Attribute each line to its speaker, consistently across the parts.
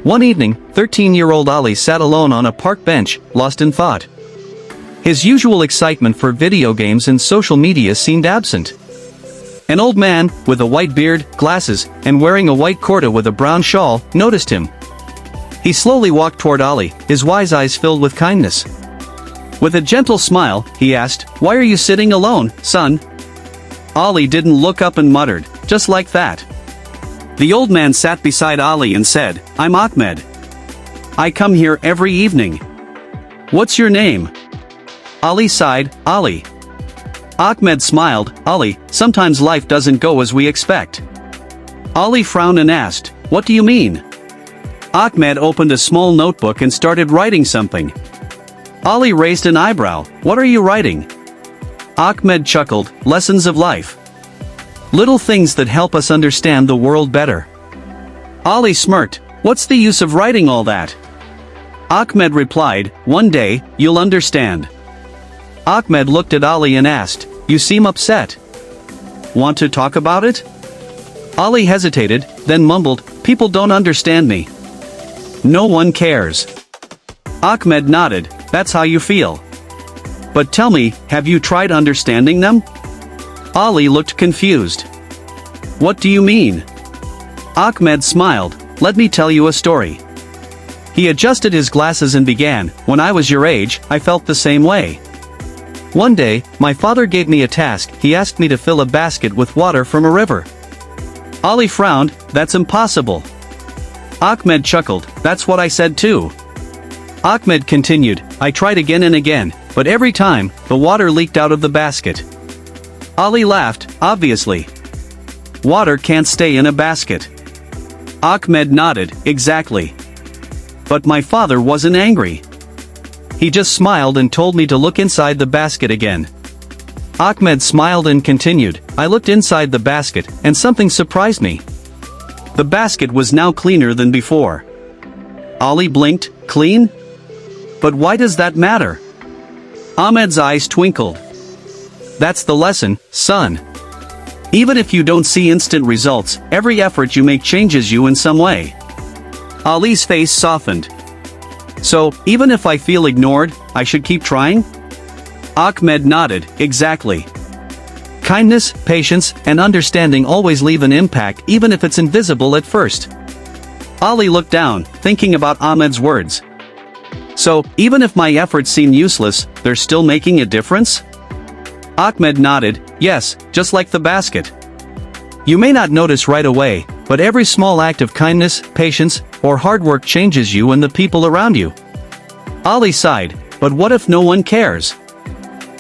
Speaker 1: One evening, 13-year-old Ali sat alone on a park bench, lost in thought. His usual excitement for video games and social media seemed absent. An old man, with a white beard, glasses, and wearing a white kurta with a brown shawl, noticed him. He slowly walked toward Ali, his wise eyes filled with kindness. With a gentle smile, he asked, "Why are you sitting alone, son?" Ali didn't look up and muttered, "Just like that." The old man sat beside Ali and said, "I'm Ahmed. I come here every evening. What's your name?" Ali sighed, "Ali." Ahmed smiled, "Ali, sometimes life doesn't go as we expect." Ali frowned and asked, "What do you mean?" Ahmed opened a small notebook and started writing something. Ali raised an eyebrow, "What are you writing?" Ahmed chuckled, "Lessons of life. Little things that help us understand the world better." Ali smirked, "What's the use of writing all that?" Ahmed replied, "One day, you'll understand." Ahmed looked at Ali and asked, "You seem upset. Want to talk about it?" Ali hesitated, then mumbled, "People don't understand me. No one cares." Ahmed nodded, "That's how you feel. But tell me, have you tried understanding them?" Ali looked confused. "What do you mean?" Ahmed smiled, "Let me tell you a story." He adjusted his glasses and began, "When I was your age, I felt the same way. One day, my father gave me a task. He asked me to fill a basket with water from a river." Ali frowned, "That's impossible." Ahmed chuckled, "That's what I said too." Ahmed continued, "I tried again and again, but every time, the water leaked out of the basket." Ali laughed, "Obviously. Water can't stay in a basket." Ahmed nodded, "Exactly. But my father wasn't angry. He just smiled and told me to look inside the basket again." Ahmed smiled and continued, "I looked inside the basket, and something surprised me. The basket was now cleaner than before." Ali blinked, "Clean? But why does that matter?" Ahmed's eyes twinkled. "That's the lesson, son. Even if you don't see instant results, every effort you make changes you in some way." Ali's face softened. "So, even if I feel ignored, I should keep trying?" Ahmed nodded, "Exactly. Kindness, patience, and understanding always leave an impact even if it's invisible at first." Ali looked down, thinking about Ahmed's words. "So, even if my efforts seem useless, they're still making a difference?" Ahmed nodded, "Yes, just like the basket. You may not notice right away, but every small act of kindness, patience, or hard work changes you and the people around you." Ali sighed, "But what if no one cares?"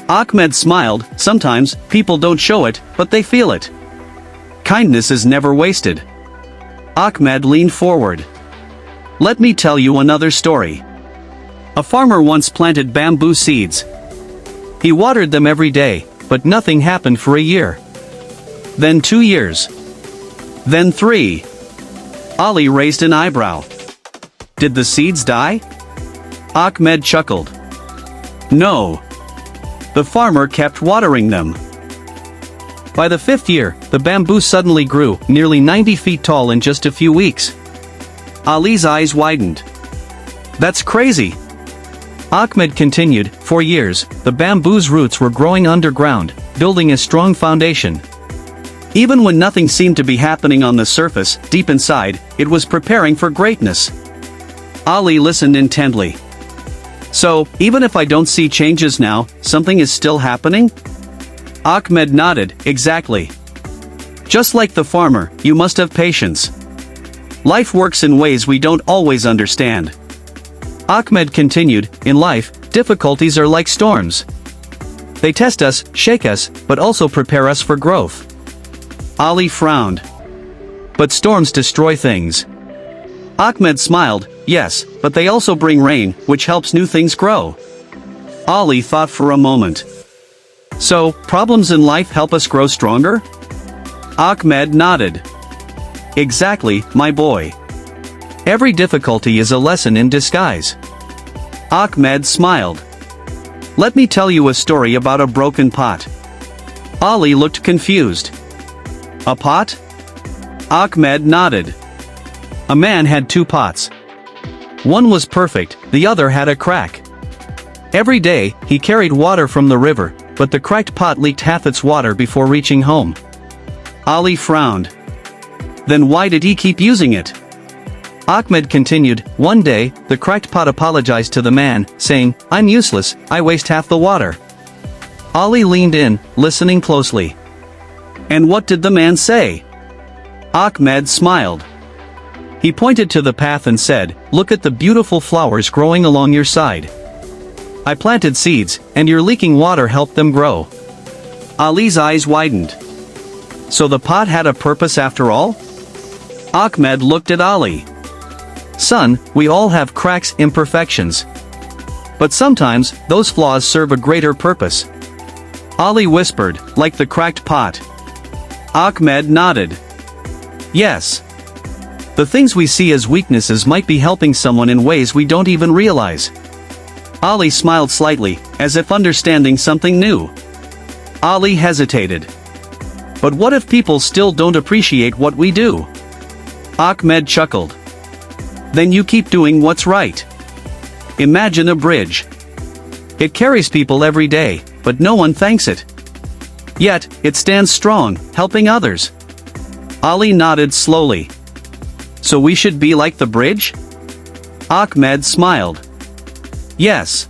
Speaker 1: Ahmed smiled, "Sometimes, people don't show it, but they feel it. Kindness is never wasted." Ahmed leaned forward. "Let me tell you another story. A farmer once planted bamboo seeds. He watered them every day, but nothing happened for a year. Then 2 years. Then 3. Ali raised an eyebrow. "Did the seeds die?" Ahmed chuckled. "No. The farmer kept watering them. By the 5th year, the bamboo suddenly grew, nearly 90 feet tall in just a few weeks." Ali's eyes widened. "That's crazy." Ahmed continued, "For years, the bamboo's roots were growing underground, building a strong foundation. Even when nothing seemed to be happening on the surface, deep inside, it was preparing for greatness." Ali listened intently. "So, even if I don't see changes now, something is still happening?" Ahmed nodded, "Exactly. Just like the farmer, you must have patience. Life works in ways we don't always understand." Ahmed continued, "In life, difficulties are like storms. They test us, shake us, but also prepare us for growth." Ali frowned. "But storms destroy things." Ahmed smiled, "Yes, but they also bring rain, which helps new things grow." Ali thought for a moment. "So, problems in life help us grow stronger?" Ahmed nodded. "Exactly, my boy. Every difficulty is a lesson in disguise." Ahmed smiled. "Let me tell you a story about a broken pot." Ali looked confused. "A pot?" Ahmed nodded. "A man had 2 pots. One was perfect, the other had a crack. Every day, he carried water from the river, but the cracked pot leaked half its water before reaching home. Ali frowned. Then why did he keep using it? Ahmed continued, one day, the cracked pot apologized to the man, saying, I'm useless, I waste half the water. Ali leaned in, listening closely. And what did the man say? Ahmed smiled. He pointed to the path and said, look at the beautiful flowers growing along your side. I planted seeds, and your leaking water helped them grow. Ali's eyes widened. So the pot had a purpose after all? Ahmed looked at Ali. Son, we all have cracks, imperfections. But sometimes, those flaws serve a greater purpose. Ali whispered, like the cracked pot. Ahmed nodded. Yes. The things we see as weaknesses might be helping someone in ways we don't even realize. Ali smiled slightly, as if understanding something new. Ali hesitated. But what if people still don't appreciate what we do? Ahmed chuckled. Then you keep doing what's right. Imagine a bridge. It carries people every day, but no one thanks it. Yet, it stands strong, helping others. Ali nodded slowly. So we should be like the bridge? Ahmed smiled. Yes.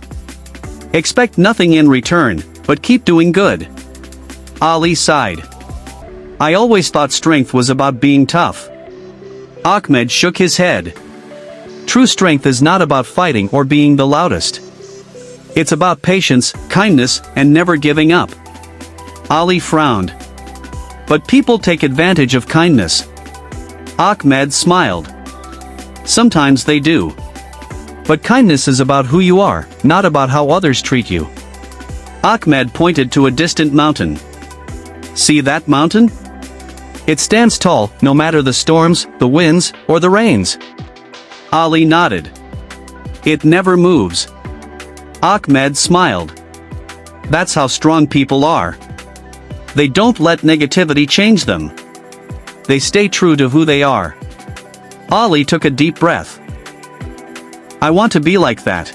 Speaker 1: Expect nothing in return, but keep doing good. Ali sighed. I always thought strength was about being tough. Ahmed shook his head. True strength is not about fighting or being the loudest. It's about patience, kindness, and never giving up. Ali frowned. But people take advantage of kindness. Ahmed smiled. Sometimes they do. But kindness is about who you are, not about how others treat you. Ahmed pointed to a distant mountain. See that mountain? It stands tall, no matter the storms, the winds, or the rains. Ali nodded. It never moves. Ahmed smiled. That's how strong people are. They don't let negativity change them. They stay true to who they are. Ali took a deep breath. I want to be like that.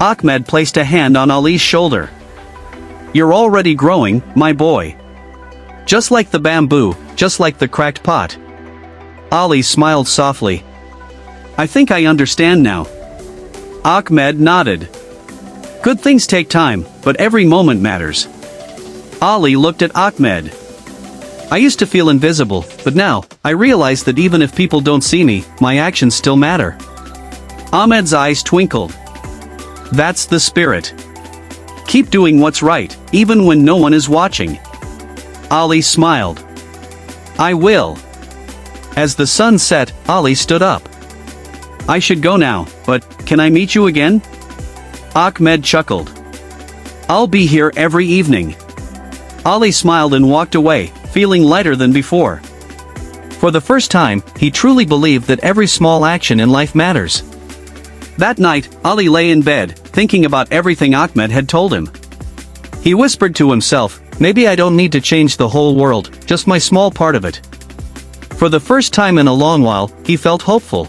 Speaker 1: Ahmed placed a hand on Ali's shoulder. You're already growing, my boy. Just like the bamboo, just like the cracked pot. Ali smiled softly. I think I understand now. Ahmed nodded. Good things take time, but every moment matters. Ali looked at Ahmed. I used to feel invisible, but now, I realize that even if people don't see me, my actions still matter. Ahmed's eyes twinkled. That's the spirit. Keep doing what's right, even when no one is watching. Ali smiled. I will. As the sun set, Ali stood up. I should go now, but can I meet you again? Ahmed chuckled. I'll be here every evening. Ali smiled and walked away, feeling lighter than before. For the first time, he truly believed that every small action in life matters. That night, Ali lay in bed, thinking about everything Ahmed had told him. He whispered to himself, maybe I don't need to change the whole world, just my small part of it. For the first time in a long while, he felt hopeful.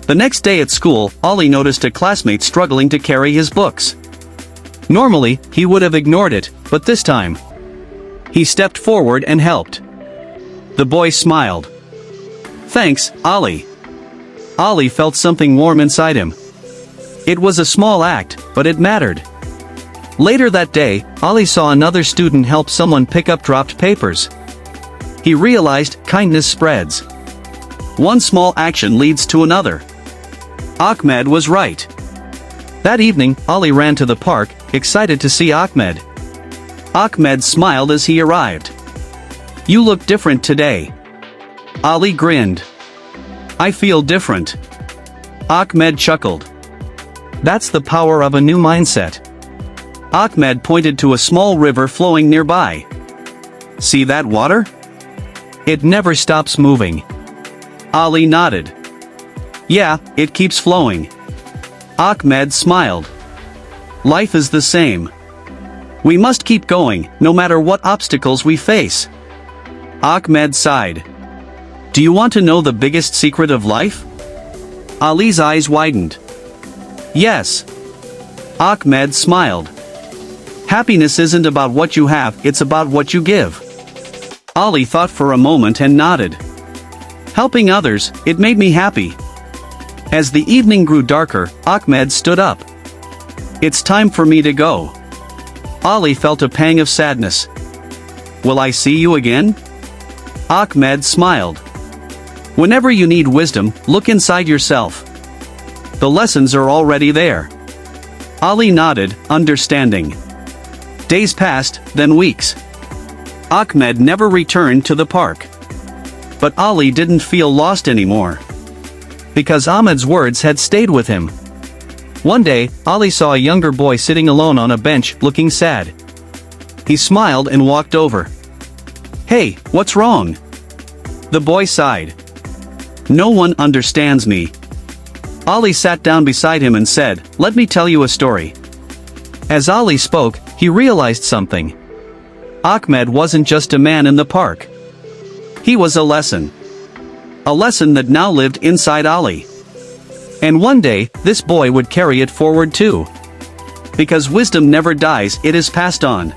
Speaker 1: The next day at school, Ali noticed a classmate struggling to carry his books. Normally, he would have ignored it, but this time, he stepped forward and helped. The boy smiled. Thanks, Ali. Ali felt something warm inside him. It was a small act, but it mattered. Later that day, Ali saw another student help someone pick up dropped papers. He realized kindness spreads. One small action leads to another. Ahmed was right. That evening, Ali ran to the park, excited to see Ahmed. Ahmed smiled as he arrived. You look different today. Ali grinned. I feel different. Ahmed chuckled. That's the power of a new mindset. Ahmed pointed to a small river flowing nearby. See that water? It never stops moving. Ali nodded. Yeah, it keeps flowing. Ahmed smiled. Life is the same. We must keep going, no matter what obstacles we face. Ahmed sighed. Do you want to know the biggest secret of life? Ali's eyes widened. Yes. Ahmed smiled. Happiness isn't about what you have, it's about what you give. Ali thought for a moment and nodded. Helping others, it made me happy. As the evening grew darker, Ahmed stood up. It's time for me to go. Ali felt a pang of sadness. Will I see you again? Ahmed smiled. Whenever you need wisdom, look inside yourself. The lessons are already there. Ali nodded, understanding. Days passed, then weeks. Ahmed never returned to the park. But Ali didn't feel lost anymore. Because Ahmed's words had stayed with him. One day, Ali saw a younger boy sitting alone on a bench, looking sad. He smiled and walked over. Hey, what's wrong? The boy sighed. No one understands me. Ali sat down beside him and said, let me tell you a story. As Ali spoke, he realized something. Ahmed wasn't just a man in the park. He was a lesson. A lesson that now lived inside Ali. And one day, this boy would carry it forward too. Because wisdom never dies, it is passed on.